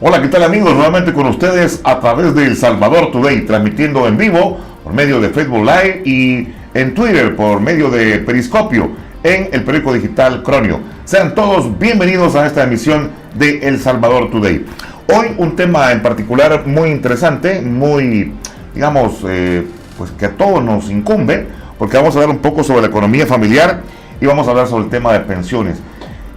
Hola, ¿qué tal amigos? Nuevamente con ustedes a través de El Salvador Today, transmitiendo en vivo por medio de Facebook Live y en Twitter por medio de Periscopio en el periódico digital Cronio. Sean todos bienvenidos a esta emisión de El Salvador Today. Hoy un tema en particular muy interesante, muy, digamos, pues que a todos nos incumbe, porque vamos a hablar un poco sobre la economía familiar y vamos a hablar sobre el tema de pensiones.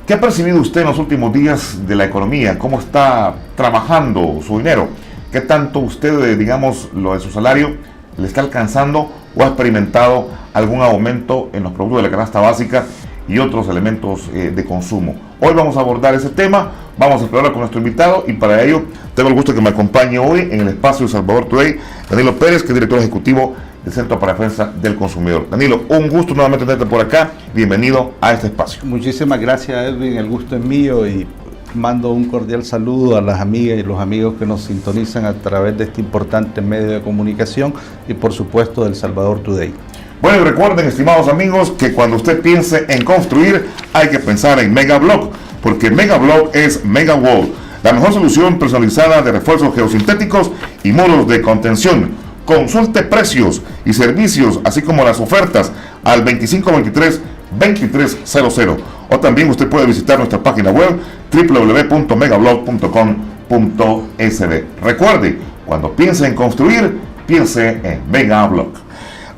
¿Qué ha percibido usted en los últimos días de la economía? ¿Cómo está trabajando su dinero? ¿Qué tanto usted, digamos, lo de su salario le está alcanzando o ha experimentado algún aumento en los productos de la canasta básica y otros elementos de consumo? Hoy vamos a abordar ese tema, vamos a explorar con nuestro invitado y para ello tengo el gusto de que me acompañe hoy en el espacio de Salvador Today, Danilo Pérez, que es director ejecutivo del Centro para Defensa del Consumidor. Danilo, un gusto nuevamente tenerte por acá, bienvenido a este espacio. Muchísimas gracias, Edwin, el gusto es mío y mando un cordial saludo a las amigas y los amigos que nos sintonizan a través de este importante medio de comunicación y por supuesto del Salvador Today. Bueno, y recuerden, estimados amigos, que cuando usted piense en construir, hay que pensar en Megablock, porque Megablock es Megawall, la mejor solución personalizada de refuerzos geosintéticos y muros de contención. Consulte precios y servicios, así como las ofertas al 2523-2300. O también usted puede visitar nuestra página web www.megablog.com.sb. Recuerde, cuando piense en construir, piense en Megablock.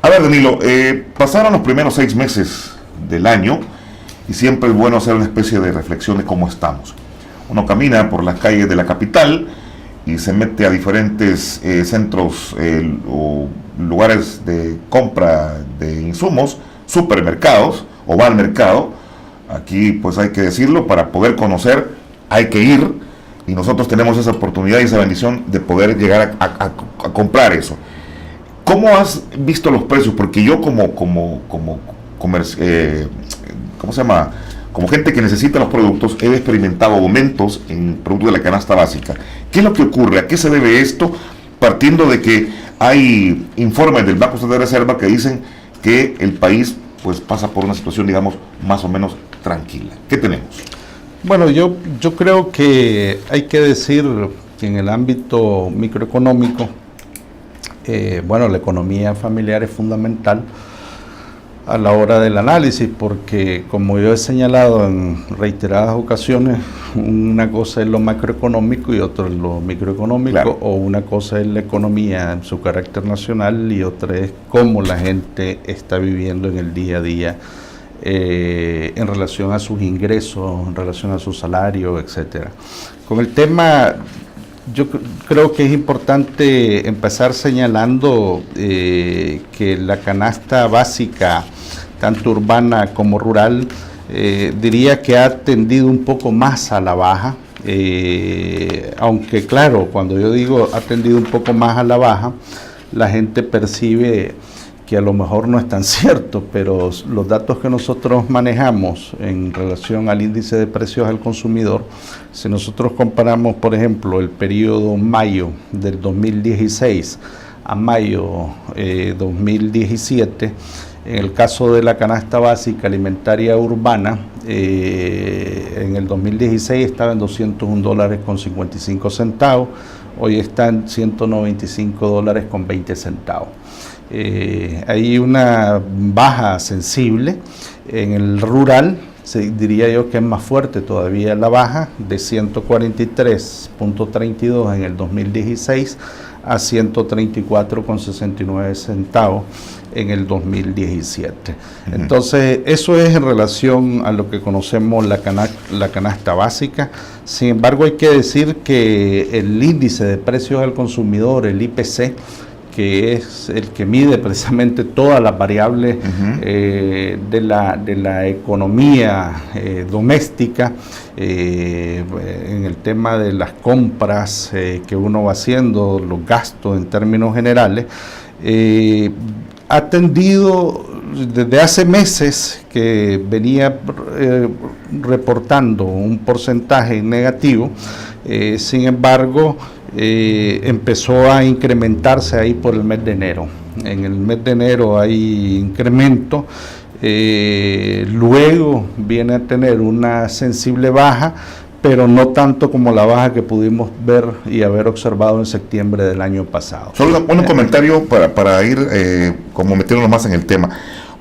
A ver, Danilo, pasaron los primeros 6 meses del año y siempre es bueno hacer una especie de reflexión de cómo estamos. Uno camina por las calles de la capital y se mete a diferentes centros o lugares de compra de insumos, supermercados, o va al mercado. Aquí pues hay que decirlo, para poder conocer hay que ir, y nosotros tenemos esa oportunidad y esa bendición de poder llegar a comprar eso. ¿Cómo has visto los precios? Porque yo como gente que necesita los productos, he experimentado aumentos en productos de la canasta básica. ¿Qué es lo que ocurre? ¿A qué se debe esto? Partiendo de que hay informes del Banco Central de Reserva que dicen que el país pues pasa por una situación, digamos, más o menos tranquila. ¿Qué tenemos? Bueno, yo creo que hay que decir que en el ámbito microeconómico, la economía familiar es fundamental a la hora del análisis, porque como yo he señalado en reiteradas ocasiones, una cosa es lo macroeconómico y otra es lo microeconómico, claro. O una cosa es la economía en su carácter nacional y otra es cómo la gente está viviendo en el día a día en relación a sus ingresos, en relación a su salario, etcétera. Con el tema, yo creo que es importante empezar señalando que la canasta básica, tanto urbana como rural, diría que ha tendido un poco más a la baja, aunque claro, cuando yo digo ha tendido un poco más a la baja, la gente percibe que a lo mejor no es tan cierto, pero los datos que nosotros manejamos en relación al índice de precios al consumidor, si nosotros comparamos, por ejemplo, el periodo mayo del 2016 a mayo 2017, en el caso de la canasta básica alimentaria urbana, en el 2016 estaba en $201.55, hoy está en $195.20. Hay una baja sensible. En el rural, diría yo que es más fuerte todavía la baja, de 143.32 en el 2016 a 134.69 centavos en el 2017. Entonces, eso es en relación a lo que conocemos la canasta básica. Sin embargo, hay que decir que el índice de precios al consumidor, el IPC, que es el que mide precisamente todas las variables de la economía doméstica, en el tema de las compras que uno va haciendo, los gastos en términos generales, ha tendido desde hace meses que venía reportando un porcentaje negativo. Sin embargo, empezó a incrementarse ahí por el mes de enero. En el mes de enero hay incremento, luego viene a tener una sensible baja, pero no tanto como la baja que pudimos ver y haber observado en septiembre del año pasado. Solo un comentario para ir como metiéndonos más en el tema.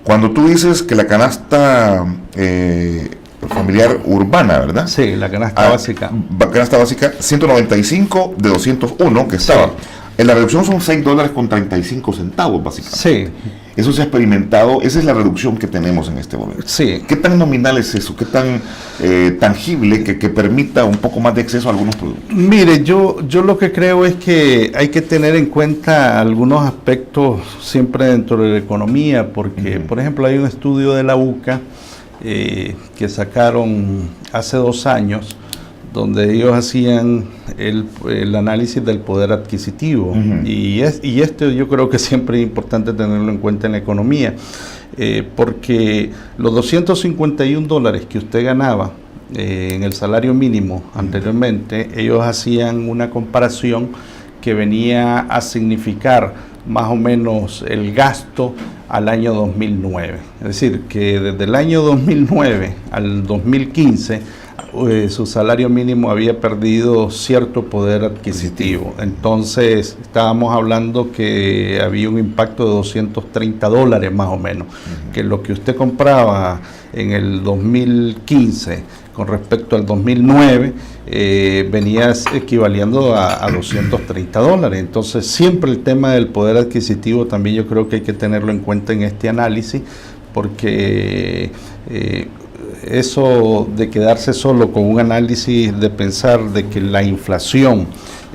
Cuando tú dices que la canasta familiar urbana, ¿verdad? Sí, la canasta básica. Canasta básica, 195 de 201 que estaba. Sí. En la reducción son $6.35, básicamente. Sí. Eso se ha experimentado, esa es la reducción que tenemos en este momento. Sí. ¿Qué tan nominal es eso? ¿Qué tan tangible que permita un poco más de acceso a algunos productos? Mire, yo lo que creo es que hay que tener en cuenta algunos aspectos siempre dentro de la economía, porque, por ejemplo, hay un estudio de la UCA que sacaron hace 2 años, donde ellos hacían el análisis del poder adquisitivo. Y esto yo creo que siempre es importante tenerlo en cuenta en la economía, porque los $251 que usted ganaba en el salario mínimo anteriormente, ellos hacían una comparación que venía a significar más o menos el gasto al año 2009. Es decir, que desde el año 2009 al 2015 su salario mínimo había perdido cierto poder adquisitivo. Entonces estábamos hablando que había un impacto de $230 más o menos, que lo que usted compraba en el 2015 con respecto al 2009 venía equivaliendo a $230. Entonces siempre el tema del poder adquisitivo también yo creo que hay que tenerlo en cuenta en este análisis, porque eso de quedarse solo con un análisis de pensar de que la inflación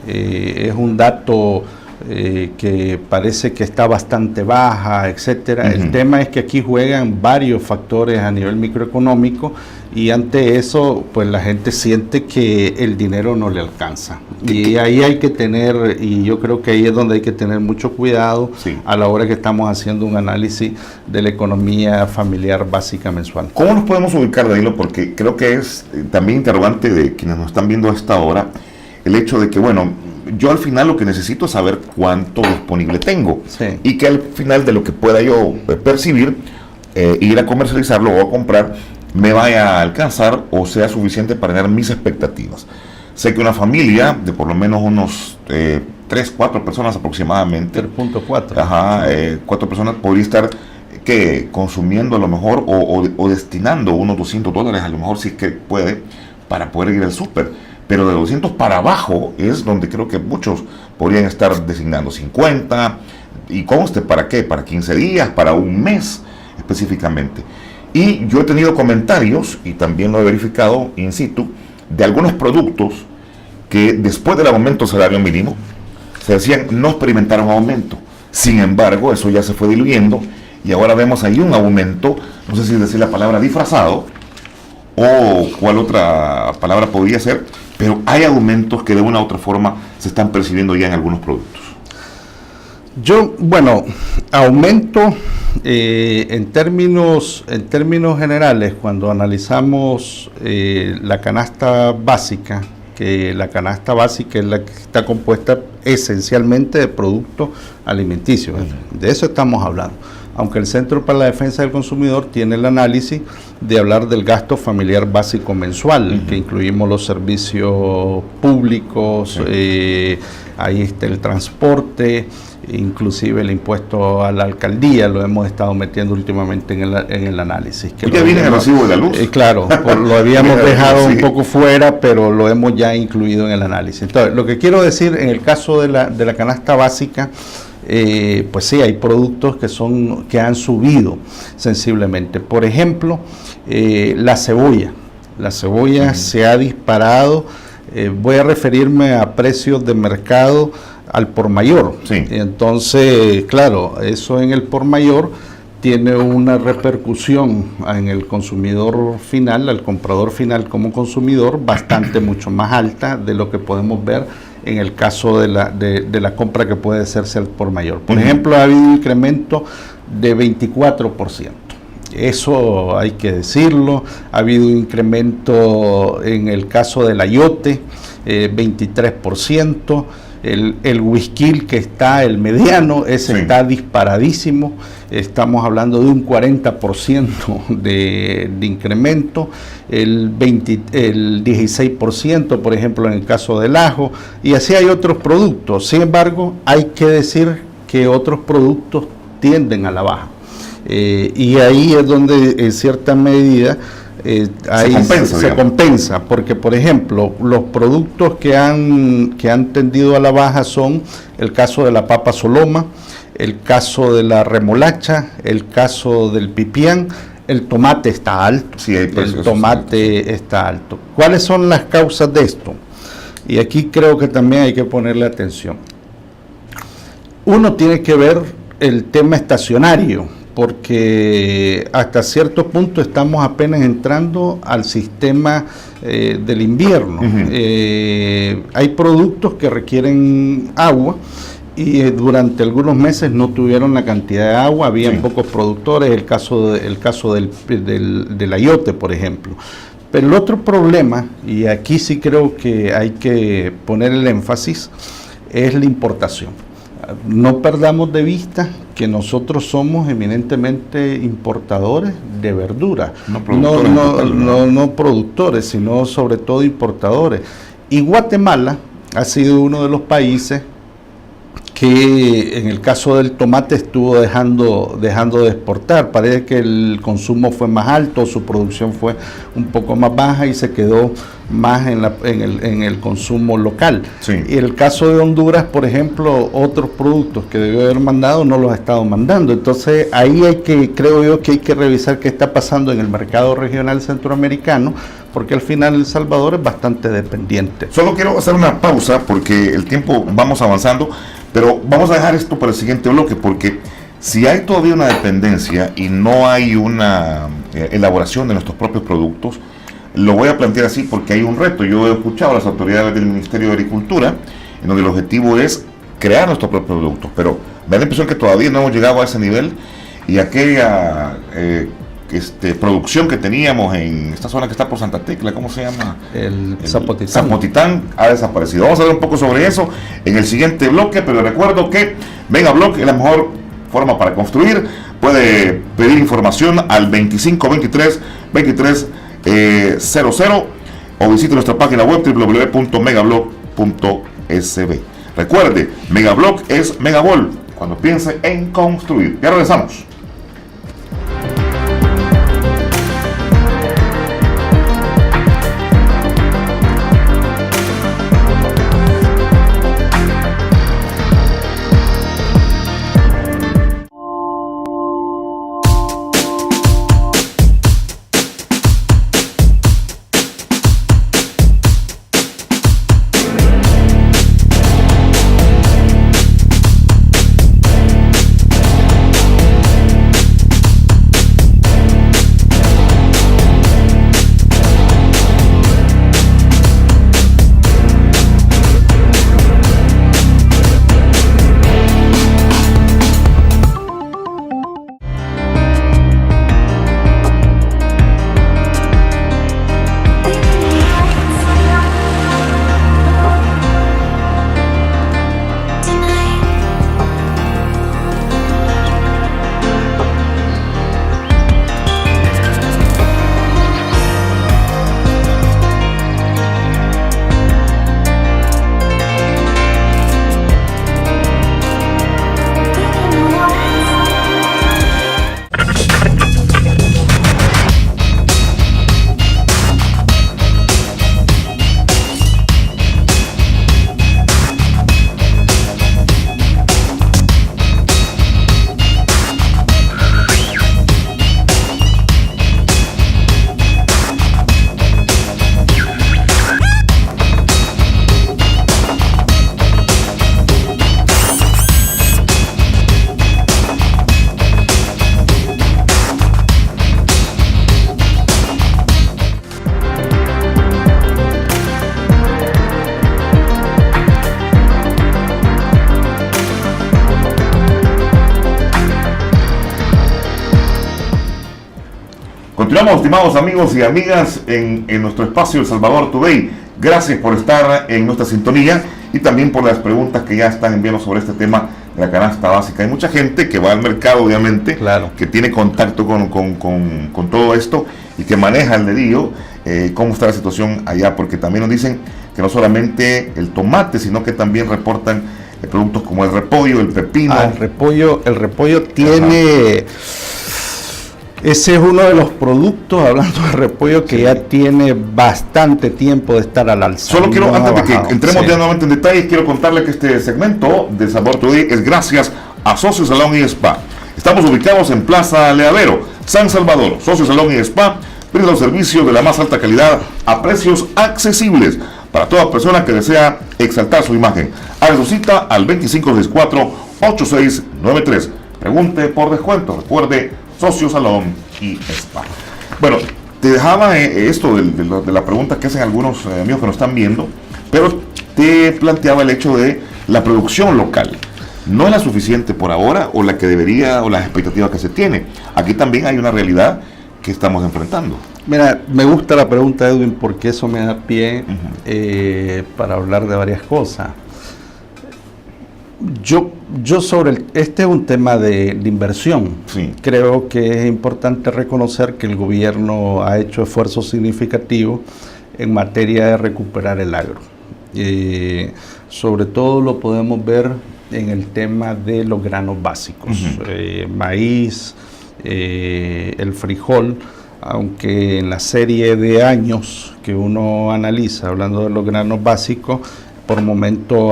es un dato que parece que está bastante baja, etcétera. El tema es que aquí juegan varios factores a nivel microeconómico, y ante eso pues la gente siente que el dinero no le alcanza, y ahí hay que tener, y yo creo que ahí es donde hay que tener mucho cuidado a la hora que estamos haciendo un análisis de la economía familiar básica mensual. ¿Cómo nos podemos ubicar, Danilo? Porque creo que es también interrogante de quienes nos están viendo a esta hora, el hecho de que, bueno, yo al final lo que necesito es saber cuánto disponible tengo, y que al final de lo que pueda yo percibir, ir a comercializarlo o a comprar, me vaya a alcanzar o sea suficiente para tener mis expectativas. Sé que una familia de por lo menos unos 3, 4 personas aproximadamente, 3.4, 4 personas podría estar consumiendo a lo mejor o destinando unos $200 a lo mejor, si es que puede, para poder ir al súper. Pero de 200 para abajo es donde creo que muchos podrían estar designando 50, y conste, ¿para qué? Para 15 días, para un mes específicamente. Y yo he tenido comentarios, y también lo he verificado in situ, de algunos productos que después del aumento del salario mínimo se decían no experimentaron aumento. Sin embargo, eso ya se fue diluyendo, y ahora vemos ahí un aumento, no sé si decir la palabra disfrazado o cuál otra palabra podría ser, pero hay aumentos que de una u otra forma se están percibiendo ya en algunos productos. Aumento en términos generales, cuando analizamos la canasta básica, que la canasta básica es la que está compuesta esencialmente de productos alimenticios, de eso estamos hablando. Aunque el Centro para la Defensa del Consumidor tiene el análisis de hablar del gasto familiar básico mensual, que incluimos los servicios públicos, ahí está el transporte, inclusive el impuesto a la alcaldía, lo hemos estado metiendo últimamente en el análisis. Que ya viene el recibo de la luz. Claro, lo habíamos dejado un poco fuera, pero lo hemos ya incluido en el análisis. Entonces, lo que quiero decir, en el caso de la canasta básica, pues sí, hay productos que han subido sensiblemente. Por ejemplo, la cebolla. La cebolla se ha disparado. Voy a referirme a precios de mercado al por mayor. Entonces, claro, eso en el por mayor tiene una repercusión en el consumidor final, al comprador final como consumidor, bastante mucho más alta de lo que podemos ver en el caso de la compra que puede hacerse al por mayor. Por ejemplo, ha habido un incremento de 24%. Eso hay que decirlo. Ha habido un incremento en el caso del ayote, 23%. El whisky que está, el mediano, ese Sí. está disparadísimo. Estamos hablando de un 40% de incremento, el 16%, por ejemplo, en el caso del ajo, y así hay otros productos. Sin embargo, hay que decir que otros productos tienden a la baja. Y ahí es donde, en cierta medida, ahí se compensa, porque por ejemplo los productos que han tendido a la baja son el caso de la papa soloma, el caso de la remolacha, el caso del pipián. El tomate está alto, Sí, hay precios, el tomate está alto. ¿Cuáles son las causas de esto? Y aquí creo que también hay que ponerle atención. Uno tiene que ver el tema estacionario, porque hasta cierto punto estamos apenas entrando al sistema del invierno. Hay productos que requieren agua y durante algunos meses no tuvieron la cantidad de agua, habían pocos productores, el caso del ayote, por ejemplo. Pero el otro problema, y aquí sí creo que hay que poner el énfasis, es la importación. No perdamos de vista que nosotros somos eminentemente importadores de verdura, no productores, sino sobre todo importadores. Y Guatemala ha sido uno de los países que en el caso del tomate estuvo dejando de exportar. Parece que el consumo fue más alto, su producción fue un poco más baja y se quedó más en el consumo local. Sí. Y el caso de Honduras, por ejemplo, otros productos que debió haber mandado no los ha estado mandando. Entonces ahí creo yo que hay que revisar qué está pasando en el mercado regional centroamericano, porque al final El Salvador es bastante dependiente. Solo quiero hacer una pausa porque el tiempo vamos avanzando, pero vamos a dejar esto para el siguiente bloque, porque si hay todavía una dependencia y no hay una elaboración de nuestros propios productos, lo voy a plantear así porque hay un reto. Yo he escuchado a las autoridades del Ministerio de Agricultura, en donde el objetivo es crear nuestros propios productos, pero me da la impresión que todavía no hemos llegado a ese nivel, y aquella producción que teníamos en esta zona que está por Santa Tecla, ¿cómo se llama? El Zapotitán. Zapotitán ha desaparecido. Vamos a ver un poco sobre eso en el siguiente bloque, pero recuerdo que Megablock es la mejor forma para construir. Puede pedir información al 2523-2300 o visite nuestra página web www.megablock.sb. Recuerde, Megablock es Megabol cuando piense en construir. Ya regresamos. Continuamos, estimados amigos y amigas, en nuestro espacio El Salvador Today. Gracias por estar en nuestra sintonía y también por las preguntas que ya están enviando sobre este tema de la canasta básica. Hay mucha gente que va al mercado, obviamente, claro, que tiene contacto con todo esto y que maneja el dedillo cómo está la situación allá, porque también nos dicen que no solamente el tomate, sino que también reportan productos como el repollo, el pepino. El repollo tiene... Ese es uno de los productos, hablando de repollo, que ya tiene bastante tiempo de estar al alza. Solo quiero, antes de que entremos ya nuevamente en detalles, quiero contarle que este segmento de Sabor Today es gracias a Socio Salón y Spa. Estamos ubicados en Plaza Leadero, San Salvador. Socio Salón y Spa brinda los servicios de la más alta calidad a precios accesibles para toda persona que desea exaltar su imagen. Haga su cita al 2564-8693. Pregunte por descuento. Recuerde, Socio Salón y Spa. Bueno, te dejaba esto de la pregunta que hacen algunos amigos que nos están viendo, pero te planteaba el hecho de la producción local. ¿No es la suficiente por ahora o la que debería o las expectativas que se tiene? Aquí también hay una realidad que estamos enfrentando. Mira, me gusta la pregunta, Edwin, porque eso me da pie para hablar de varias cosas. Yo sobre este es un tema de inversión. Sí. Creo que es importante reconocer que el gobierno ha hecho esfuerzos significativos en materia de recuperar el agro. Sobre todo lo podemos ver en el tema de los granos básicos, maíz, el frijol, aunque en la serie de años que uno analiza, hablando de los granos básicos, por momento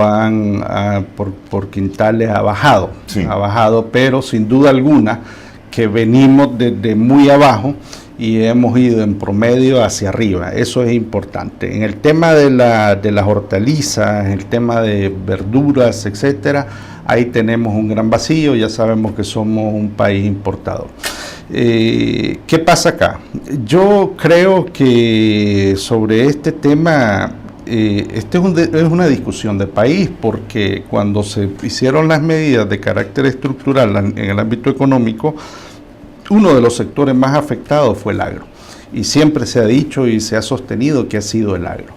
por quintales ha bajado, pero sin duda alguna que venimos desde muy abajo y hemos ido en promedio hacia arriba. Eso es importante. En el tema de las hortalizas, en el tema de verduras, etcétera, ahí tenemos un gran vacío. Ya sabemos que somos un país importador. ¿Qué pasa acá? Yo creo que sobre este tema, es una discusión de país, porque cuando se hicieron las medidas de carácter estructural en el ámbito económico, uno de los sectores más afectados fue el agro, y siempre se ha dicho y se ha sostenido que ha sido el agro.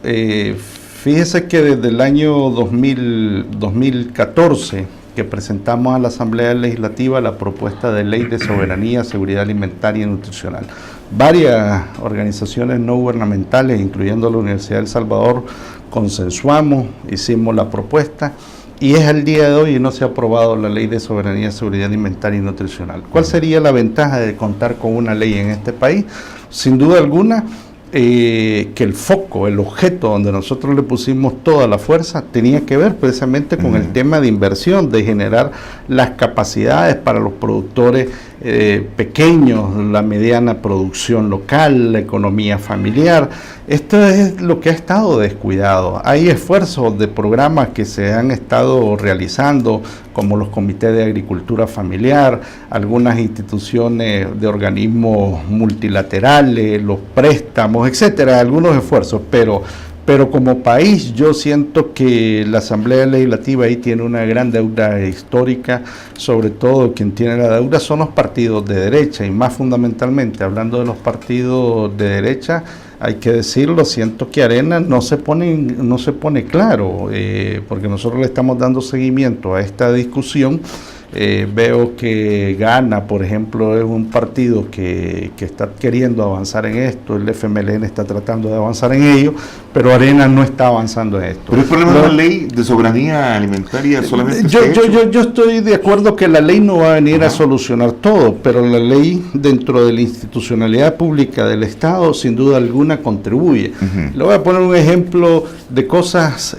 Fíjese que desde el año 2014 que presentamos a la Asamblea Legislativa la propuesta de Ley de Soberanía, Seguridad Alimentaria y Nutricional. Varias organizaciones no gubernamentales, incluyendo la Universidad de El Salvador, consensuamos, hicimos la propuesta, y es al día de hoy y no se ha aprobado la Ley de Soberanía, Seguridad Alimentaria y Nutricional. ¿Cuál sería la ventaja de contar con una ley en este país? Sin duda alguna, que el foco, el objeto donde nosotros le pusimos toda la fuerza tenía que ver precisamente con el tema de inversión, de generar las capacidades para los productores pequeños, la mediana producción local, la economía familiar. Esto es lo que ha estado descuidado. Hay esfuerzos de programas que se han estado realizando, como los comités de agricultura familiar, algunas instituciones de organismos multilaterales, los préstamos, etcétera, algunos esfuerzos, pero como país yo siento que la Asamblea Legislativa ahí tiene una gran deuda histórica. Sobre todo quien tiene la deuda son los partidos de derecha, y más fundamentalmente, hablando de los partidos de derecha, hay que decirlo, siento que Arena no se pone claro, porque nosotros le estamos dando seguimiento a esta discusión. Veo que Gana, por ejemplo, es un partido que está queriendo avanzar en esto, el FMLN está tratando de avanzar en ello, pero Arena no está avanzando en esto. Pero el problema de la ley de soberanía alimentaria solamente... Yo estoy de acuerdo que la ley no va a venir a solucionar todo, pero la ley dentro de la institucionalidad pública del Estado sin duda alguna contribuye. Le voy a poner un ejemplo de cosas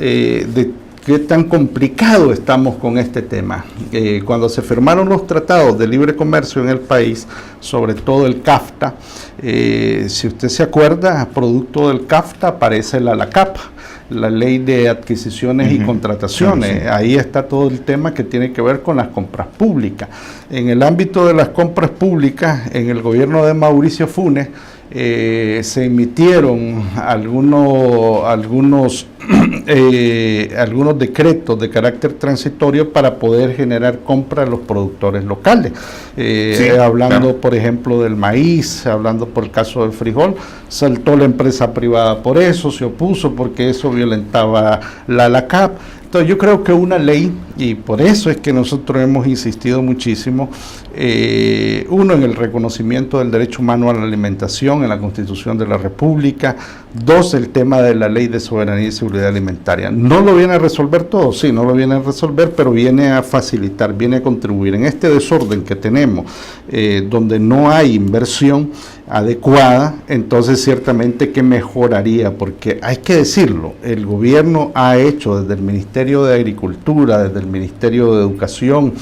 qué tan complicado estamos con este tema. Cuando se firmaron los tratados de libre comercio en el país, sobre todo el CAFTA, si usted se acuerda, producto del CAFTA aparece la LACAP, la Ley de Adquisiciones y Contrataciones. Ahí está todo el tema que tiene que ver con las compras públicas. En el ámbito de las compras públicas, en el gobierno de Mauricio Funes, se emitieron algunos decretos de carácter transitorio para poder generar compra a los productores locales. Hablando, claro, por ejemplo, del maíz, hablando por el caso del frijol, saltó la empresa privada por eso, se opuso porque eso violentaba la LACAP. Entonces yo creo que una ley, y por eso es que nosotros hemos insistido muchísimo, uno, en el reconocimiento del derecho humano a la alimentación en la Constitución de la República; dos, el tema de la Ley de Soberanía y Seguridad Alimentaria. No lo viene a resolver todo, sí, no lo viene a resolver, pero viene a facilitar, viene a contribuir. En este desorden que tenemos, donde no hay inversión adecuada, entonces ciertamente que mejoraría, porque hay que decirlo, el gobierno ha hecho desde el Ministerio de Agricultura, desde el Ministerio de Educación,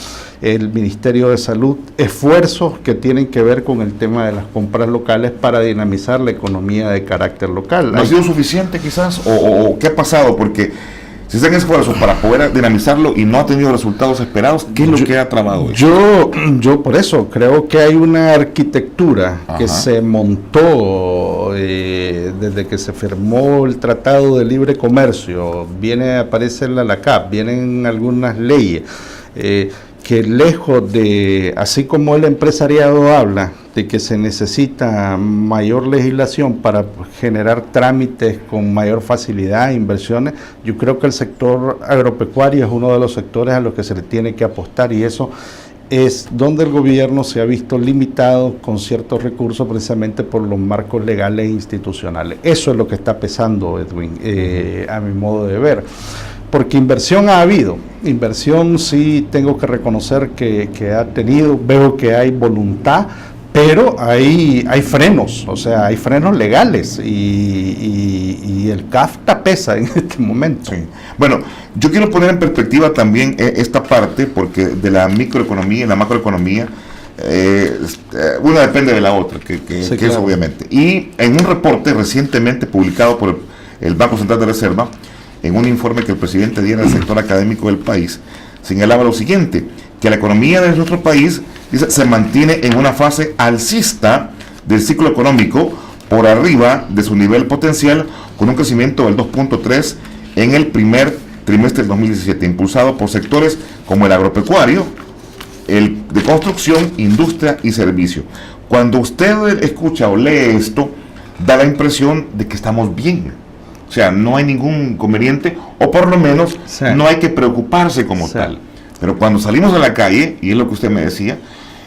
el Ministerio de Salud, esfuerzos que tienen que ver con el tema de las compras locales para dinamizar la economía de carácter local. ¿No ha sido suficiente quizás? ¿O qué ha pasado? Porque si se hacen esfuerzos para poder dinamizarlo y no ha tenido resultados esperados, ¿qué es lo que ha trabado eso? Yo por eso creo que hay una arquitectura, ajá, que se montó desde que se firmó el Tratado de Libre Comercio. Aparece la LACAP, vienen algunas leyes, que lejos de, así como el empresariado habla de que se necesita mayor legislación para generar trámites con mayor facilidad, inversiones, yo creo que el sector agropecuario es uno de los sectores a los que se le tiene que apostar, y eso es donde el gobierno se ha visto limitado con ciertos recursos precisamente por los marcos legales e institucionales. Eso es lo que está pesando, Edwin, a mi modo de ver. Porque inversión ha habido, inversión sí tengo que reconocer que ha tenido, veo que hay voluntad, pero hay frenos, o sea, hay frenos legales y el CAFTA pesa en este momento. Sí. Bueno, yo quiero poner en perspectiva también esta parte, porque de la microeconomía y la macroeconomía, una depende de la otra, que sí, claro, es obviamente. Y en un reporte recientemente publicado por el Banco Central de Reserva, en un informe que el presidente diera al sector académico del país, señalaba lo siguiente, que la economía de nuestro país, dice, se mantiene en una fase alcista del ciclo económico, por arriba de su nivel potencial, con un crecimiento del 2.3 en el primer trimestre del 2017, impulsado por sectores como el agropecuario, el de construcción, industria y servicio. Cuando usted escucha o lee esto, da la impresión de que estamos bien. O sea, no hay ningún inconveniente, o por lo menos sí, no hay que preocuparse como sí, tal. Pero cuando salimos a la calle, y es lo que usted me decía,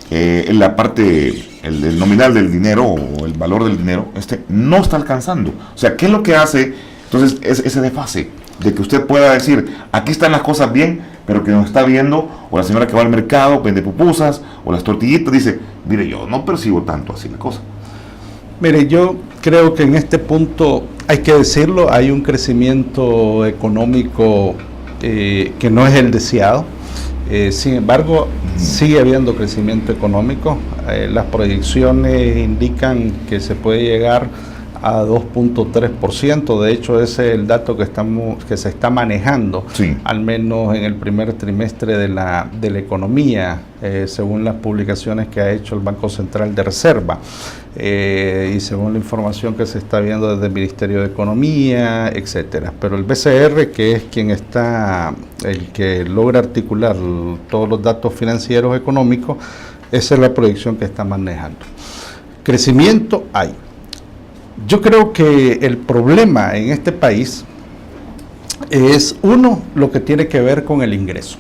en la parte, el nominal del dinero, o el valor del dinero, no está alcanzando. O sea, ¿qué es lo que hace entonces ese desfase? De que usted pueda decir, aquí están las cosas bien, pero que no está viendo, o la señora que va al mercado, vende pupusas, o las tortillitas, dice, mire, yo no percibo tanto así la cosa. Mire, yo creo que en este punto, hay que decirlo, hay un crecimiento económico que no es el deseado. Sin embargo, sigue habiendo crecimiento económico. Las proyecciones indican que se puede llegar a 2.3%. De hecho, ese es el dato que se está manejando, sí, al menos en el primer trimestre de la economía, según las publicaciones que ha hecho el Banco Central de Reserva, y según la información que se está viendo desde el Ministerio de Economía, etcétera. Pero el BCR, que es el que logra articular todos los datos financieros económicos, esa es la proyección que está manejando. Crecimiento hay. Yo creo que el problema en este país es, uno, lo que tiene que ver con el ingreso.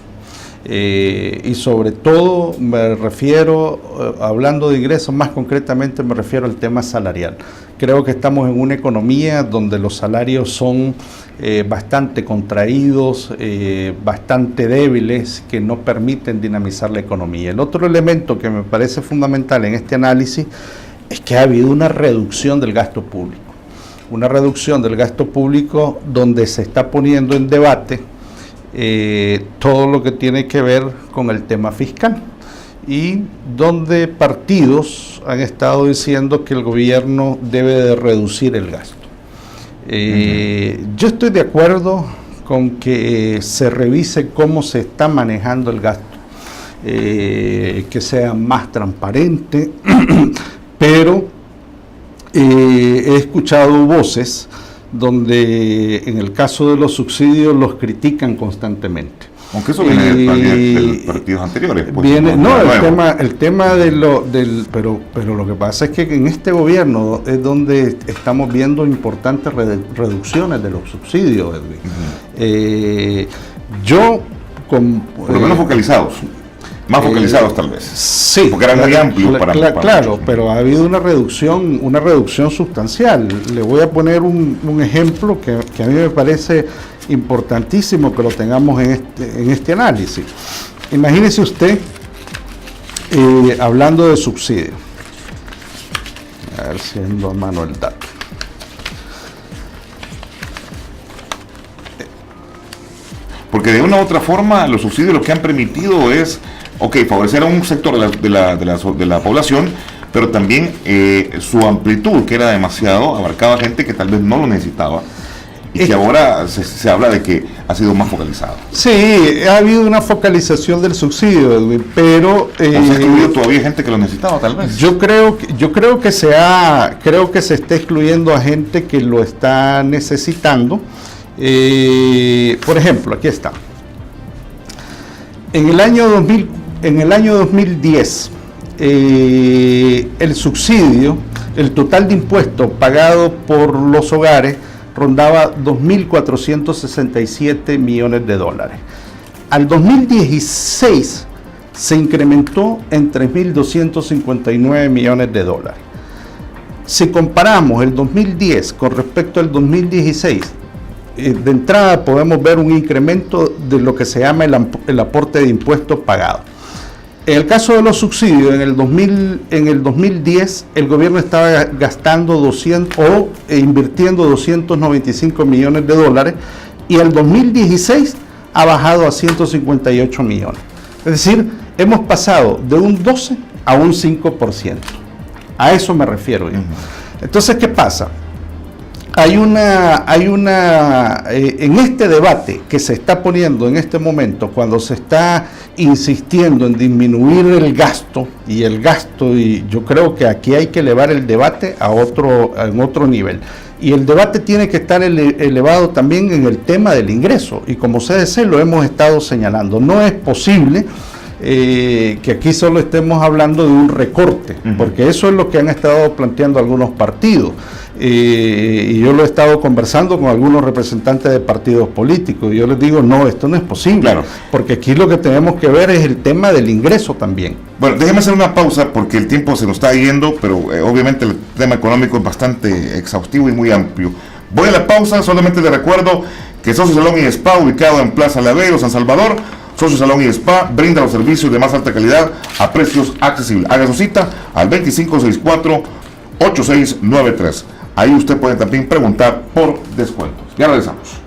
Y sobre todo me refiero, hablando de ingresos, más concretamente me refiero al tema salarial. Creo que estamos en una economía donde los salarios son bastante contraídos, bastante débiles, que no permiten dinamizar la economía. El otro elemento que me parece fundamental en este análisis es que ha habido una reducción del gasto público. Una reducción del gasto público donde se está poniendo en debate todo lo que tiene que ver con el tema fiscal, y donde partidos han estado diciendo que el gobierno debe de reducir el gasto. Yo estoy de acuerdo con que se revise cómo se está manejando el gasto, que sea más transparente, pero he escuchado voces donde en el caso de los subsidios los critican constantemente. Aunque eso viene de los partidos anteriores. Pues, el tema pero lo que pasa es que en este gobierno es donde estamos viendo importantes reducciones de los subsidios, Edwin. Por lo menos focalizados. Más focalizados tal vez. Sí. Porque eran muy amplios claro, pero ha habido una reducción sustancial. Le voy a poner un ejemplo que a mí me parece importantísimo que lo tengamos en este análisis. Imagínese usted, hablando de subsidio. A ver si ando a mano el dato. Porque de una u otra forma los subsidios lo que han permitido es, favorecer a un sector de la población, pero también su amplitud, que era demasiado, abarcaba gente que tal vez no lo necesitaba. Y que ahora se habla de que ha sido más focalizado. Sí, ha habido una focalización del subsidio, Edwin, pero... ¿O se ha excluido todavía gente que lo necesitaba, tal vez? Yo creo que se está excluyendo a gente que lo está necesitando. Por ejemplo, aquí está. En el año 2010, el subsidio, el total de impuestos pagado por los hogares rondaba 2.467 millones de dólares. Al 2016 se incrementó en 3.259 millones de dólares. Si comparamos el 2010 con respecto al 2016, de entrada podemos ver un incremento de lo que se llama el aporte de impuestos pagados. En el caso de los subsidios, en el 2010 el gobierno estaba gastando invirtiendo 295 millones de dólares y el 2016 ha bajado a 158 millones. Es decir, hemos pasado de un 12 a un 5%. A eso me refiero yo. Entonces, ¿qué pasa? En este debate que se está poniendo en este momento, cuando se está insistiendo en disminuir el gasto, y yo creo que aquí hay que elevar el debate en otro nivel. Y el debate tiene que estar elevado también en el tema del ingreso, y como CDC lo hemos estado señalando, no es posible que aquí solo estemos hablando de un recorte, porque eso es lo que han estado planteando algunos partidos. Y yo lo he estado conversando con algunos representantes de partidos políticos y yo les digo, no, esto no es posible, claro, porque aquí lo que tenemos que ver es el tema del ingreso también. Bueno, déjeme hacer una pausa porque el tiempo se nos está yendo, pero obviamente el tema económico es bastante exhaustivo y muy amplio. Voy a la pausa, solamente les recuerdo que Socio Salón y Spa, ubicado en Plaza Lavero, San Salvador. Socio Salón y Spa brinda los servicios de más alta calidad a precios accesibles. Haga su cita al 2564-8693. Ahí usted puede también preguntar por descuentos. Ya regresamos.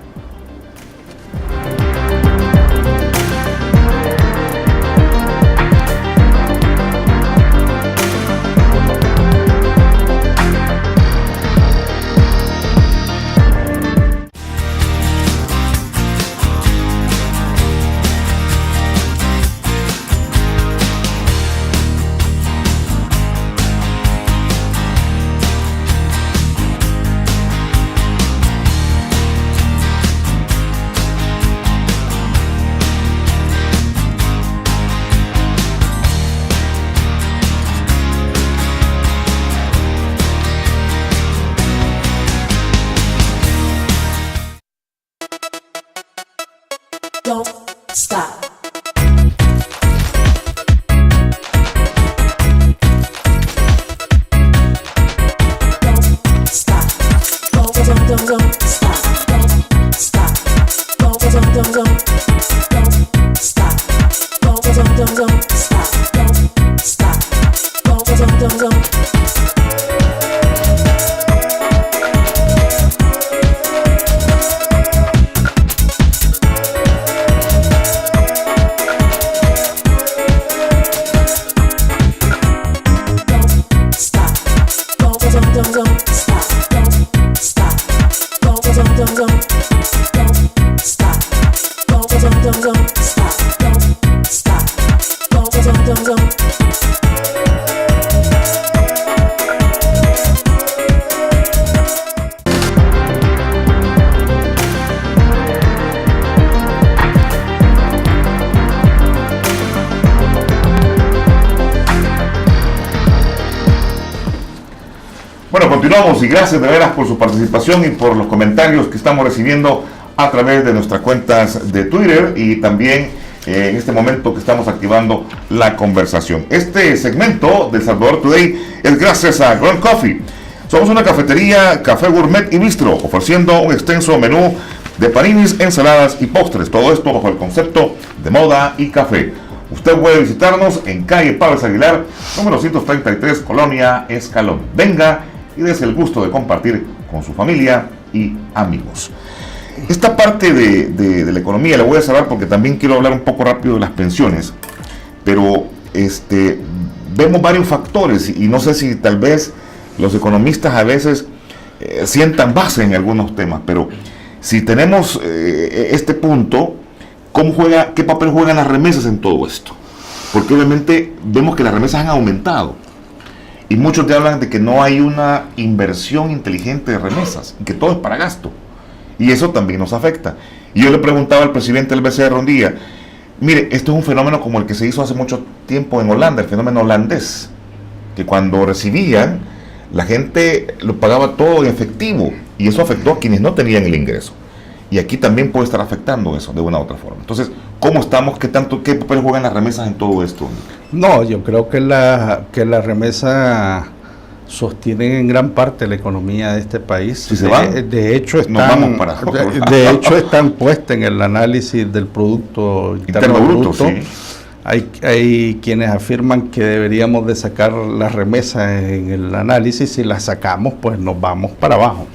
Don't stop. Don't stop. Don't stop. Don't stop. Don't stop. Don't stop. Don't stop. Don't stop. Continuamos y gracias de veras por su participación y por los comentarios que estamos recibiendo a través de nuestras cuentas de Twitter y también en este momento que estamos activando la conversación. Este segmento de Salvador Today es gracias a Ground Coffee. Somos una cafetería, café gourmet y bistro, ofreciendo un extenso menú de paninis, ensaladas y postres. Todo esto bajo el concepto de moda y café. Usted puede visitarnos en calle Pablo Aguilar, número 133, Colonia Escalón. Venga y dése el gusto de compartir con su familia y amigos. Esta parte de la economía la voy a cerrar porque también quiero hablar un poco rápido de las pensiones, pero vemos varios factores y no sé si tal vez los economistas a veces sientan base en algunos temas, pero si tenemos este punto, ¿qué papel juegan las remesas en todo esto? Porque obviamente vemos que las remesas han aumentado y muchos te hablan de que no hay una inversión inteligente de remesas y que todo es para gasto. Y eso también nos afecta. Y yo le preguntaba al presidente del BCR un día, mire, esto es un fenómeno como el que se hizo hace mucho tiempo en Holanda, el fenómeno holandés, que cuando recibían, la gente lo pagaba todo en efectivo, y eso afectó a quienes no tenían el ingreso. Y aquí también puede estar afectando eso de una u otra forma. Entonces, ¿cómo estamos? ¿Qué papel juegan las remesas en todo esto? No, yo creo que la remesa sostienen en gran parte la economía de este país. Si se van, de hecho están puestas en el análisis del Producto Interno Bruto. Sí. Hay quienes afirman que deberíamos de sacar las remesas en el análisis. Si las sacamos, pues nos vamos para abajo,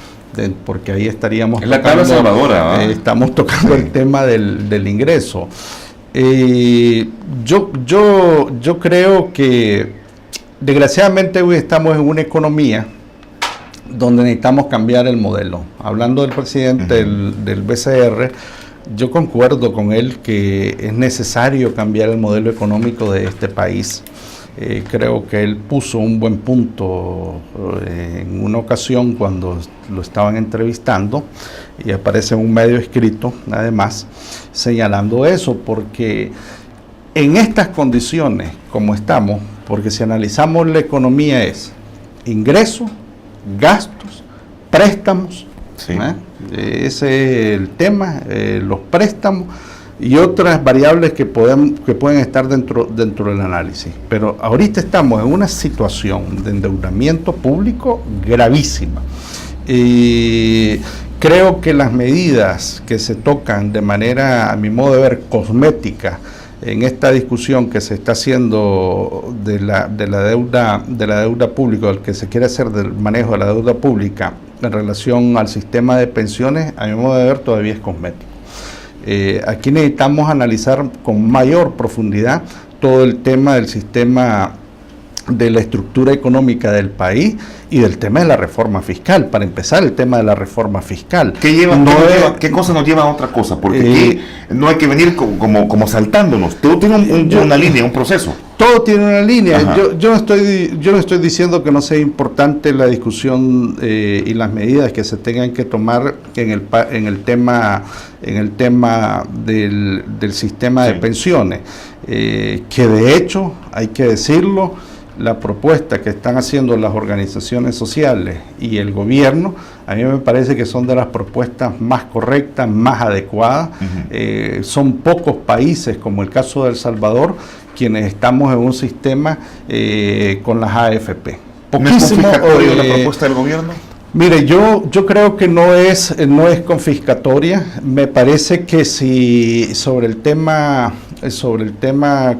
porque ahí estaríamos es la tabla salvadora, estamos tocando el tema del ingreso. Yo creo que desgraciadamente hoy estamos en una economía donde necesitamos cambiar el modelo. Hablando del presidente del BCR, yo concuerdo con él que es necesario cambiar el modelo económico de este país. Creo que él puso un buen punto en una ocasión cuando lo estaban entrevistando y aparece en un medio escrito, además, señalando eso, porque en estas condiciones como estamos, porque si analizamos la economía es ingresos, gastos, préstamos, sí. Ese es el tema, los préstamos y otras variables que pueden estar dentro del análisis. Pero ahorita estamos en una situación de endeudamiento público gravísima. Y creo que las medidas que se tocan de manera, a mi modo de ver, cosmética, en esta discusión que se está haciendo de la deuda pública, el que se quiere hacer del manejo de la deuda pública en relación al sistema de pensiones, a mi modo de ver, todavía es cosmético. Aquí necesitamos analizar con mayor profundidad todo el tema del sistema de la estructura económica del país y del tema de la reforma fiscal. Para empezar, el tema de la reforma fiscal. ¿Qué cosa nos lleva a otra cosa? Porque aquí no hay que venir como saltándonos. Todo tiene una línea, un proceso. Todo tiene una línea. Yo no estoy diciendo que no sea importante la discusión y las medidas que se tengan que tomar en el tema del sistema de pensiones. Que de hecho, hay que decirlo, la propuesta que están haciendo las organizaciones sociales y el gobierno, a mí me parece que son de las propuestas más correctas, más adecuadas. Son pocos países, como el caso de El Salvador, quienes estamos en un sistema con las AFP. Poquísimo. ¿No es la propuesta del gobierno? Mire, yo creo que no es confiscatoria. Me parece que si sobre el tema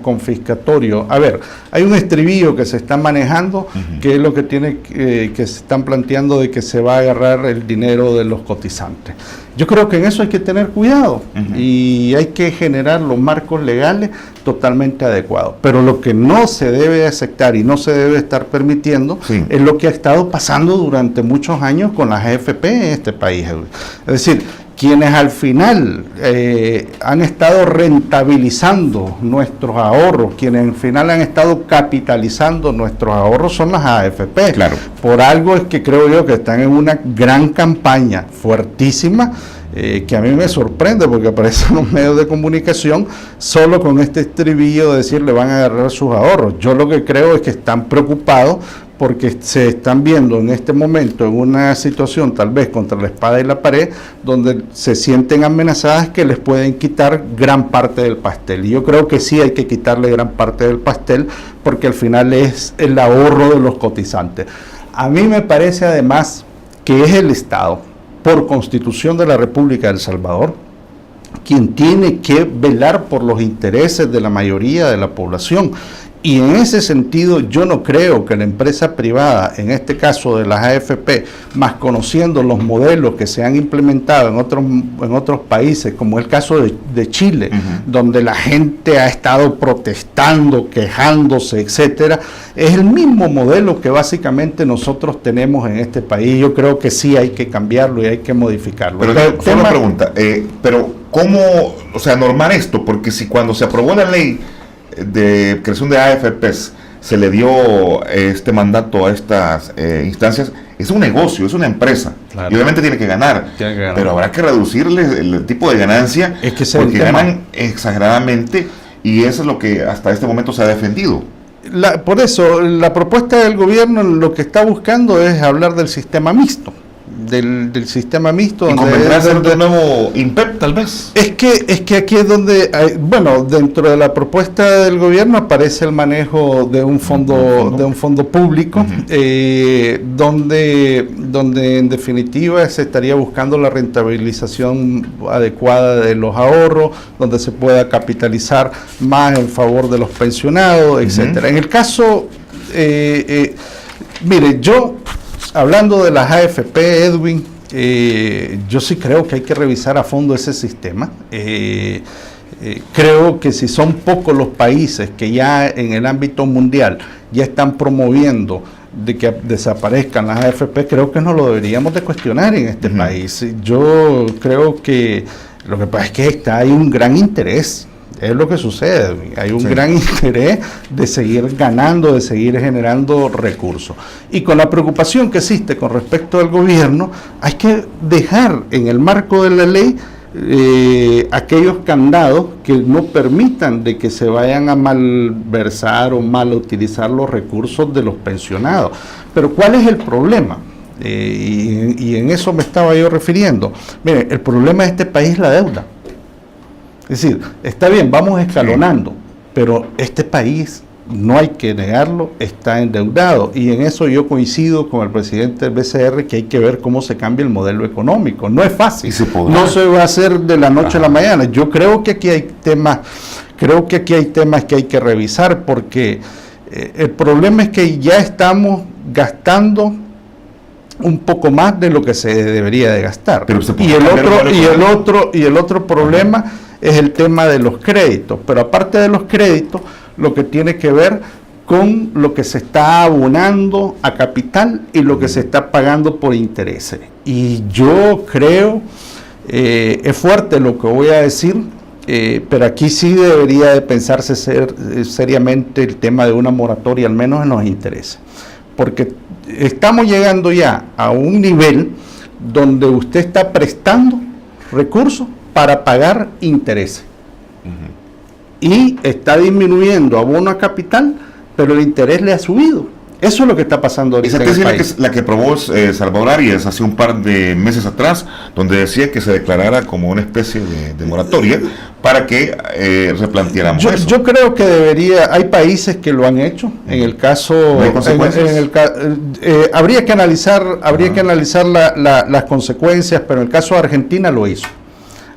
confiscatorio, a ver, hay un estribillo que se está manejando, que es lo que que se están planteando de que se va a agarrar el dinero de los cotizantes. Yo creo que en eso hay que tener cuidado y hay que generar los marcos legales totalmente adecuados. Pero lo que no se debe aceptar y no se debe estar permitiendo es lo que ha estado pasando durante muchos años con las AFP en este país. Es decir, quienes al final han estado rentabilizando nuestros ahorros, quienes al final han estado capitalizando nuestros ahorros son las AFP. Claro. Por algo es que creo yo que están en una gran campaña fuertísima, que a mí me sorprende porque aparecen los medios de comunicación solo con este estribillo de decir le van a agarrar sus ahorros. Yo lo que creo es que están preocupados porque se están viendo en este momento en una situación tal vez contra la espada y la pared, donde se sienten amenazadas que les pueden quitar gran parte del pastel. Y yo creo que sí hay que quitarle gran parte del pastel, porque al final es el ahorro de los cotizantes. A mí me parece además que es el Estado, por Constitución de la República de El Salvador, quien tiene que velar por los intereses de la mayoría de la población. Y en ese sentido yo no creo que la empresa privada, en este caso de las AFP, más conociendo los modelos que se han implementado en otros países, como el caso de Chile, donde la gente ha estado protestando, quejándose, etcétera, es el mismo modelo que básicamente nosotros tenemos en este país. Yo creo que sí hay que cambiarlo y hay que modificarlo. Pero solo una pregunta, pero ¿cómo, o sea, normar esto? Porque si cuando se aprobó la ley de creación de AFPs se le dio este mandato a estas instancias, es un negocio, es una empresa, claro, y obviamente tiene que ganar, pero habrá que reducirle el tipo de ganancia, es que porque ganan exageradamente, y eso es lo que hasta este momento se ha defendido. Por eso la propuesta del gobierno lo que está buscando es hablar del sistema mixto, del sistema mixto. ¿Y convendrá hacer de nuevo INPEP, tal vez? Es que aquí es donde, bueno, dentro de la propuesta del gobierno aparece el manejo de un fondo público, donde en definitiva se estaría buscando la rentabilización adecuada de los ahorros, donde se pueda capitalizar más en favor de los pensionados, etcétera. En el caso, mire, yo, hablando de las AFP, Edwin, yo sí creo que hay que revisar a fondo ese sistema. Creo que si son pocos los países que ya en el ámbito mundial ya están promoviendo de que desaparezcan las AFP, creo que no lo deberíamos de cuestionar en este país. Yo creo que lo que pasa es que hay un gran interés. Es lo que sucede, hay un gran interés de seguir ganando, de seguir generando recursos. Y con la preocupación que existe con respecto al gobierno, hay que dejar en el marco de la ley aquellos candados que no permitan de que se vayan a malversar o mal utilizar los recursos de los pensionados. Pero ¿cuál es el problema? Y en eso me estaba yo refiriendo. Mire, el problema de este país es la deuda. Es decir, está bien, vamos escalonando, pero este país, no hay que negarlo, está endeudado. Y en eso yo coincido con el presidente del BCR, que hay que ver cómo se cambia el modelo económico. No es fácil, no se va a hacer de la noche a la mañana. Yo creo que aquí hay temas, que hay que revisar, porque el problema es que ya estamos gastando un poco más de lo que se debería de gastar. Y el otro problema es el tema de los créditos, pero aparte de los créditos, lo que tiene que ver con lo que se está abonando a capital y lo que se está pagando por intereses. Y yo creo, es fuerte lo que voy a decir, pero aquí sí debería de pensarse seriamente el tema de una moratoria, al menos en los intereses, porque estamos llegando ya a un nivel donde usted está prestando recursos para pagar intereses. Y está disminuyendo abono a capital, pero el interés le ha subido. Eso es lo que está pasando ahorita. Esa tesis es la que aprobó Salvador Arias hace un par de meses atrás, donde decía que se declarara como una especie de moratoria para que replanteáramos eso. Yo creo que debería, hay países que lo han hecho. En el caso, habría que analizar, las consecuencias, pero en el caso de Argentina lo hizo.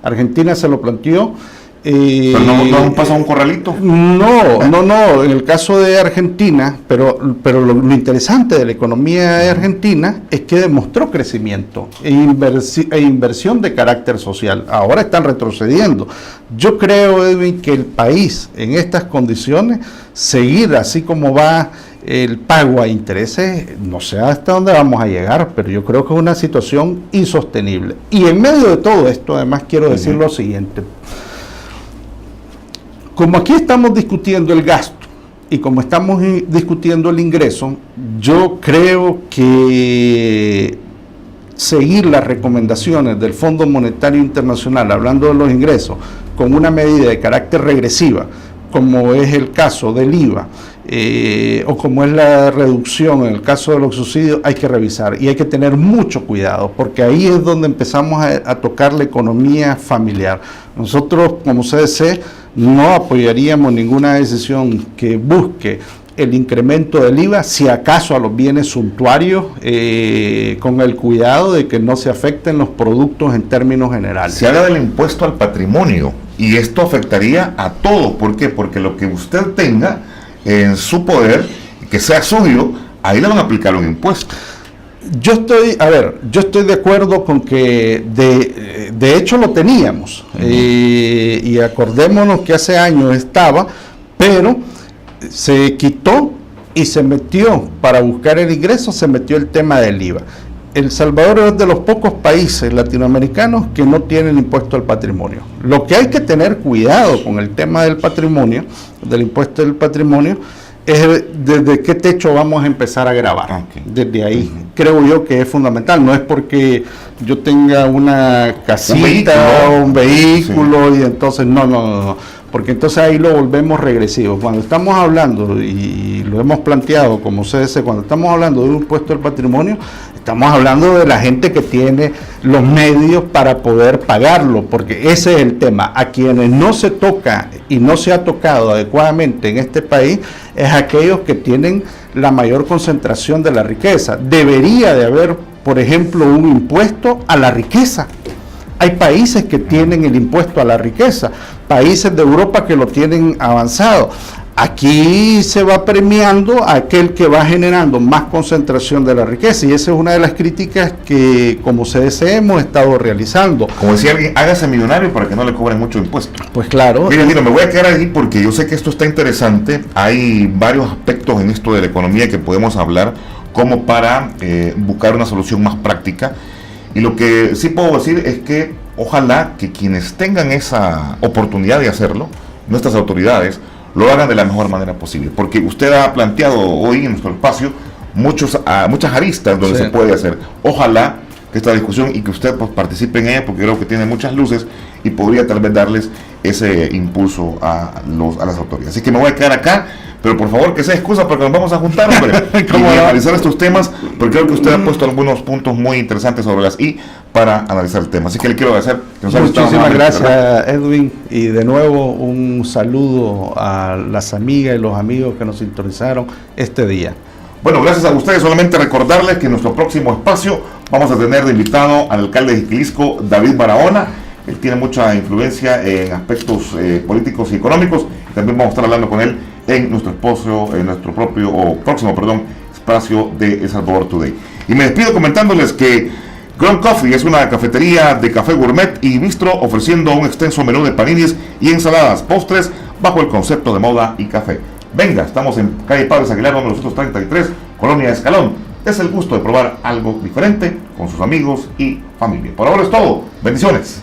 Argentina se lo planteó. ¿Pero no pasa un corralito? No, en el caso de Argentina, pero lo interesante de la economía de Argentina es que demostró crecimiento e inversión de carácter social. Ahora están retrocediendo. Yo creo, Edwin, que el país en estas condiciones, seguir así como va el pago a intereses, no sé hasta dónde vamos a llegar, pero yo creo que es una situación insostenible. Y en medio de todo esto, además, quiero decir lo siguiente. Como aquí estamos discutiendo el gasto y como estamos discutiendo el ingreso, yo creo que seguir las recomendaciones del Fondo Monetario Internacional, hablando de los ingresos, con una medida de carácter regresiva, como es el caso del IVA, o como es la reducción en el caso de los subsidios, hay que revisar y hay que tener mucho cuidado, porque ahí es donde empezamos a tocar la economía familiar. Nosotros, como CDC, no apoyaríamos ninguna decisión que busque el incremento del IVA, si acaso a los bienes suntuarios, con el cuidado de que no se afecten los productos en términos generales. Se habla del impuesto al patrimonio y esto afectaría a todos. ¿Por qué? Porque lo que usted tenga en su poder, que sea suyo, ahí le van a aplicar un impuesto. Yo estoy de acuerdo con que de hecho lo teníamos, y acordémonos que hace años estaba, pero se quitó y se metió, para buscar el ingreso, se metió el tema del IVA. El Salvador es de los pocos países latinoamericanos que no tienen impuesto al patrimonio. Lo que hay que tener cuidado con el tema del patrimonio, del impuesto del patrimonio, es desde qué techo vamos a empezar a grabar. Okay. Desde ahí creo yo que es fundamental. No es porque yo tenga una casita o un vehículo, sí, y entonces no, porque entonces ahí lo volvemos regresivo. Cuando estamos hablando, y lo hemos planteado como CDC, cuando estamos hablando de un impuesto al patrimonio, estamos hablando de la gente que tiene los medios para poder pagarlo, porque ese es el tema. A quienes no se toca y no se ha tocado adecuadamente en este país es aquellos que tienen la mayor concentración de la riqueza. Debería de haber, por ejemplo, un impuesto a la riqueza. Hay países que tienen el impuesto a la riqueza, países de Europa que lo tienen avanzado. Aquí se va premiando a aquel que va generando más concentración de la riqueza, y esa es una de las críticas que como CDC hemos estado realizando. Como decía alguien, hágase millonario para que no le cobren mucho impuesto. Pues claro. Mira, me voy a quedar ahí porque yo sé que esto está interesante. Hay varios aspectos en esto de la economía que podemos hablar como para buscar una solución más práctica. Y lo que sí puedo decir es que ojalá que quienes tengan esa oportunidad de hacerlo, nuestras autoridades, lo hagan de la mejor manera posible, porque usted ha planteado hoy en nuestro espacio muchas aristas donde se puede hacer. Ojalá que esta discusión y que usted pues participe en ella, porque creo que tiene muchas luces y podría tal vez darles ese impulso a las autoridades. Así que me voy a quedar acá, pero por favor que sea excusa porque nos vamos a juntar, hombre, y analizar estos temas, porque creo que usted ha puesto algunos puntos muy interesantes sobre las I para analizar el tema. Así que le quiero agradecer. Muchísimas gracias, Edwin, y de nuevo un saludo a las amigas y los amigos que nos sintonizaron este día. Bueno, gracias a ustedes. Solamente recordarles que en nuestro próximo espacio vamos a tener de invitado al alcalde de Jiquilisco, David Barahona. Él tiene mucha influencia en aspectos políticos y económicos. También vamos a estar hablando con él en nuestro próximo espacio de El Salvador Today. Y me despido comentándoles que Ground Coffee es una cafetería de café gourmet y bistro, ofreciendo un extenso menú de paninis y ensaladas, postres, bajo el concepto de moda y café. Venga, estamos en calle Padres Aguilar, número 233, Colonia Escalón. Es el gusto de probar algo diferente con sus amigos y familia. Por ahora es todo. Bendiciones.